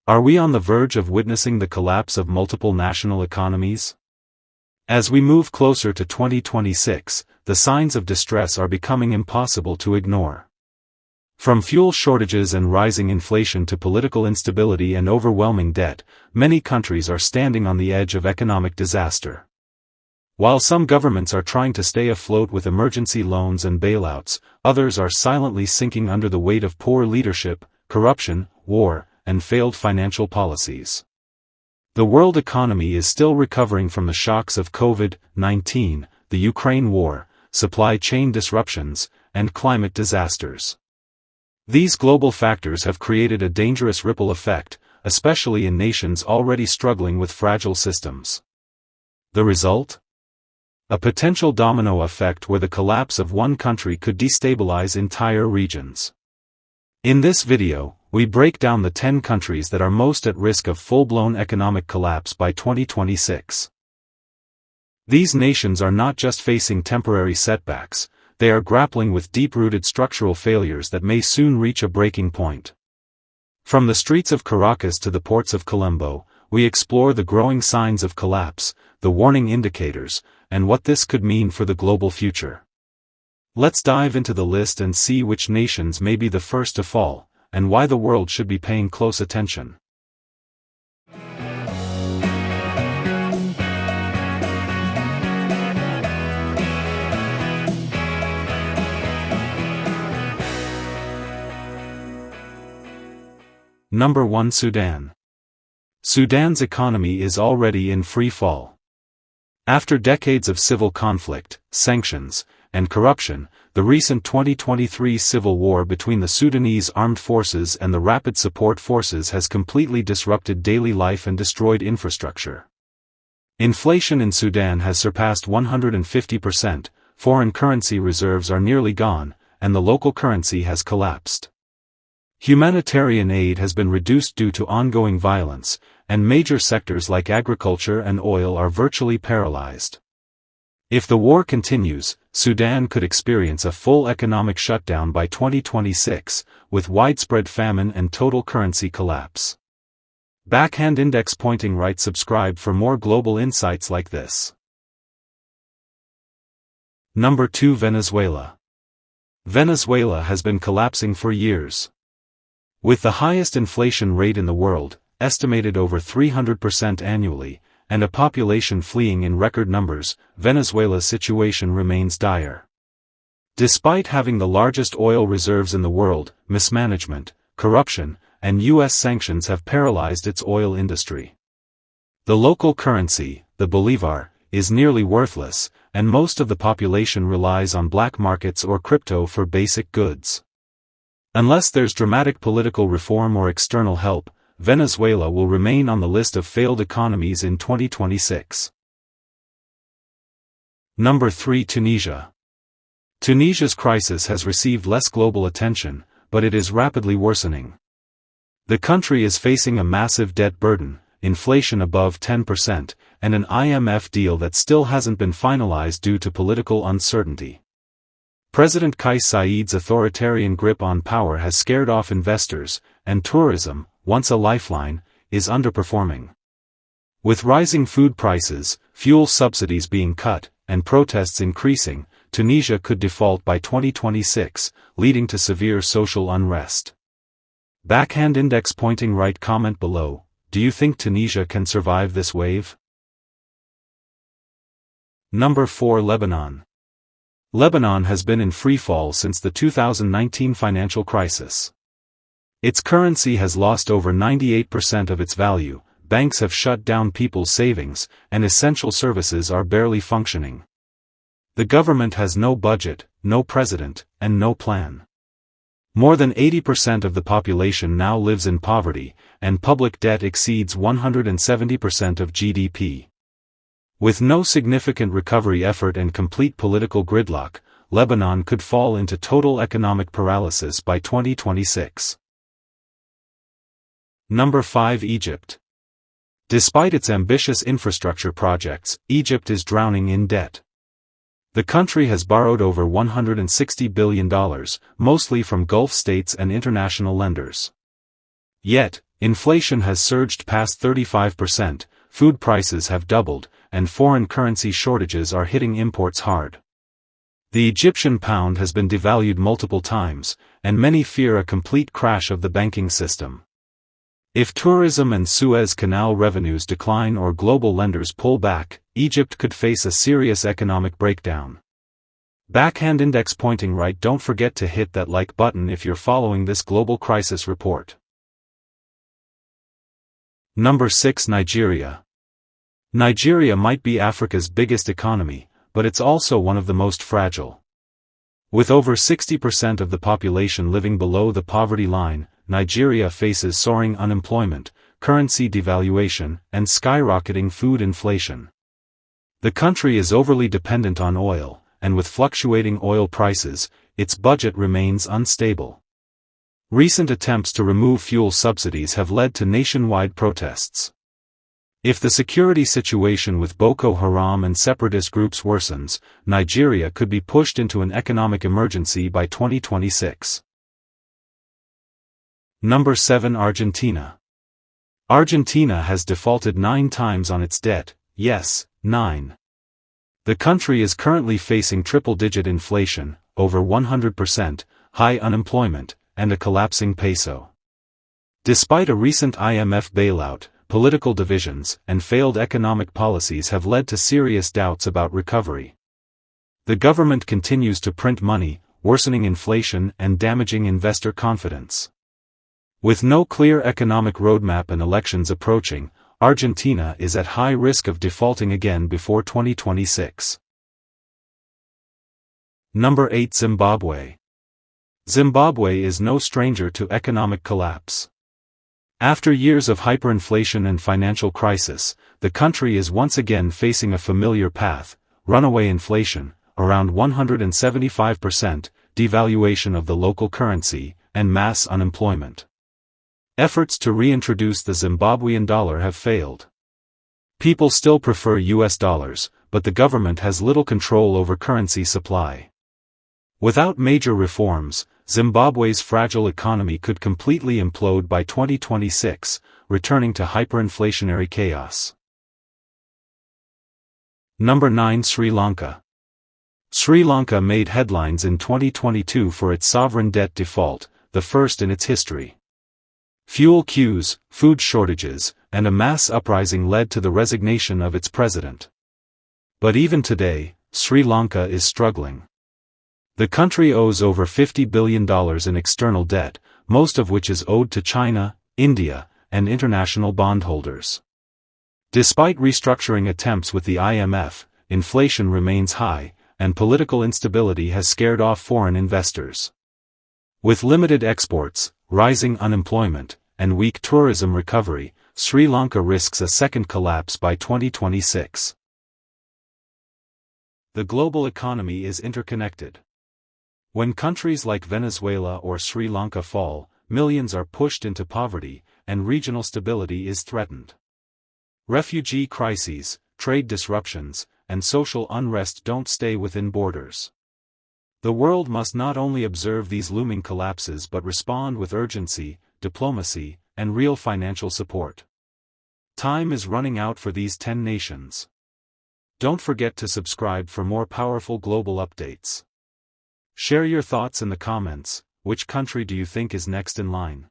Are we on the verge of witnessing the collapse of multiple national economies? As we move closer to 2026, the signs of distress are becoming impossible to ignore. From fuel shortages and rising inflation to political instability and overwhelming debt, many countries are standing on the edge of economic disaster. While some governments are trying to stay afloat with emergency loans and bailouts, others are silently sinking under the weight of poor leadership, corruption, war, and failed financial policies. The world economy is still recovering from the shocks of COVID-19, the Ukraine war, supply chain disruptions, and climate disasters. These global factors have created a dangerous ripple effect, especially in nations already struggling with fragile systems. The result? A potential domino effect where the collapse of one country could destabilize entire regions. In this video, we break down the 10 countries that are most at risk of full-blown economic collapse by 2026. These nations are not just facing temporary setbacks, they are grappling with deep-rooted structural failures that may soon reach a breaking point. From the streets of Caracas to the ports of Colombo, we explore the growing signs of collapse, the warning indicators, and what this could mean for the global future. Let's dive into the list and see which nations may be the first to fall, and why the world should be paying close attention. Number 1. Sudan. Sudan's economy is already in free fall. After decades of civil conflict, sanctions, and corruption, the recent 2023 civil war between the Sudanese armed forces and the Rapid Support Forces has completely disrupted daily life and destroyed infrastructure. Inflation in Sudan has surpassed 150%, foreign currency reserves are nearly gone, and the local currency has collapsed. Humanitarian aid has been reduced due to ongoing violence, and major sectors like agriculture and oil are virtually paralyzed. If the war continues, Sudan could experience a full economic shutdown by 2026, with widespread famine and total currency collapse. Backhand index pointing right. Subscribe for more global insights like this. Number 2. Venezuela. Venezuela has been collapsing for years. With the highest inflation rate in the world, estimated over 300% annually, and a population fleeing in record numbers, Venezuela's situation remains dire. Despite having the largest oil reserves in the world, mismanagement, corruption, and U.S. sanctions have paralyzed its oil industry. The local currency, the bolivar, is nearly worthless, and most of the population relies on black markets or crypto for basic goods. Unless there's dramatic political reform or external help, Venezuela will remain on the list of failed economies in 2026. Number 3. Tunisia. Tunisia's crisis has received less global attention, but it is rapidly worsening. The country is facing a massive debt burden, inflation above 10%, and an IMF deal that still hasn't been finalized due to political uncertainty. President Kais Saied's authoritarian grip on power has scared off investors, and tourism, once a lifeline, is underperforming. With rising food prices, fuel subsidies being cut, and protests increasing, Tunisia could default by 2026, leading to severe social unrest. Backhand index pointing right. Comment below, do you think Tunisia can survive this wave? Number 4. Lebanon. Lebanon has been in free fall since the 2019 financial crisis. Its currency has lost over 98% of its value, banks have shut down people's savings, and essential services are barely functioning. The government has no budget, no president, and no plan. More than 80% of the population now lives in poverty, and public debt exceeds 170% of GDP. With no significant recovery effort and complete political gridlock, Lebanon could fall into total economic paralysis by 2026. Number 5. Egypt. Despite its ambitious infrastructure projects, Egypt is drowning in debt. The country has borrowed over $160 billion, mostly from Gulf states and international lenders. Yet, Inflation has surged past 35%, food prices have doubled, and foreign currency shortages are hitting imports hard. The Egyptian pound has been devalued multiple times, and many fear a complete crash of the banking system. If tourism and Suez Canal revenues decline or global lenders pull back, Egypt could face a serious economic breakdown. Backhand index pointing right. Don't forget to hit that like button if you're following this global crisis report. Number 6. Nigeria. Nigeria might be Africa's biggest economy, but it's also one of the most fragile. With over 60% of the population living below the poverty line, Nigeria faces soaring unemployment, currency devaluation, and skyrocketing food inflation. The country is overly dependent on oil, and with fluctuating oil prices, its budget remains unstable. Recent attempts to remove fuel subsidies have led to nationwide protests. If the security situation with Boko Haram and separatist groups worsens, Nigeria could be pushed into an economic emergency by 2026. Number 7. Argentina. Argentina has defaulted 9 times on its debt, yes, 9. The country is currently facing triple-digit inflation, over 100%, high unemployment, and a collapsing peso. Despite a recent IMF bailout, political divisions and failed economic policies have led to serious doubts about recovery. The government continues to print money, worsening inflation and damaging investor confidence. With no clear economic roadmap and elections approaching, Argentina is at high risk of defaulting again before 2026. Number 8. Zimbabwe. Zimbabwe is no stranger to economic collapse. After years of hyperinflation and financial crisis, the country is once again facing a familiar path: runaway inflation, around 175%, devaluation of the local currency, and mass unemployment. Efforts to reintroduce the Zimbabwean dollar have failed. People still prefer US dollars, but the government has little control over currency supply. Without major reforms, Zimbabwe's fragile economy could completely implode by 2026, returning to hyperinflationary chaos. Number 9. Sri Lanka. Sri Lanka made headlines in 2022 for its sovereign debt default, the first in its history. Fuel queues, food shortages, and a mass uprising led to the resignation of its president. But even today, Sri Lanka is struggling. The country owes over $50 billion in external debt, most of which is owed to China, India, and international bondholders. Despite restructuring attempts with the IMF, inflation remains high, and political instability has scared off foreign investors. With limited exports, rising unemployment, and weak tourism recovery, Sri Lanka risks a second collapse by 2026. The global economy is interconnected. When countries like Venezuela or Sri Lanka fall, millions are pushed into poverty, and regional stability is threatened. Refugee crises, trade disruptions, and social unrest don't stay within borders. The world must not only observe these looming collapses but respond with urgency, diplomacy, and real financial support. Time is running out for these 10 nations. Don't forget to subscribe for more powerful global updates. Share your thoughts in the comments. Which country do you think is next in line?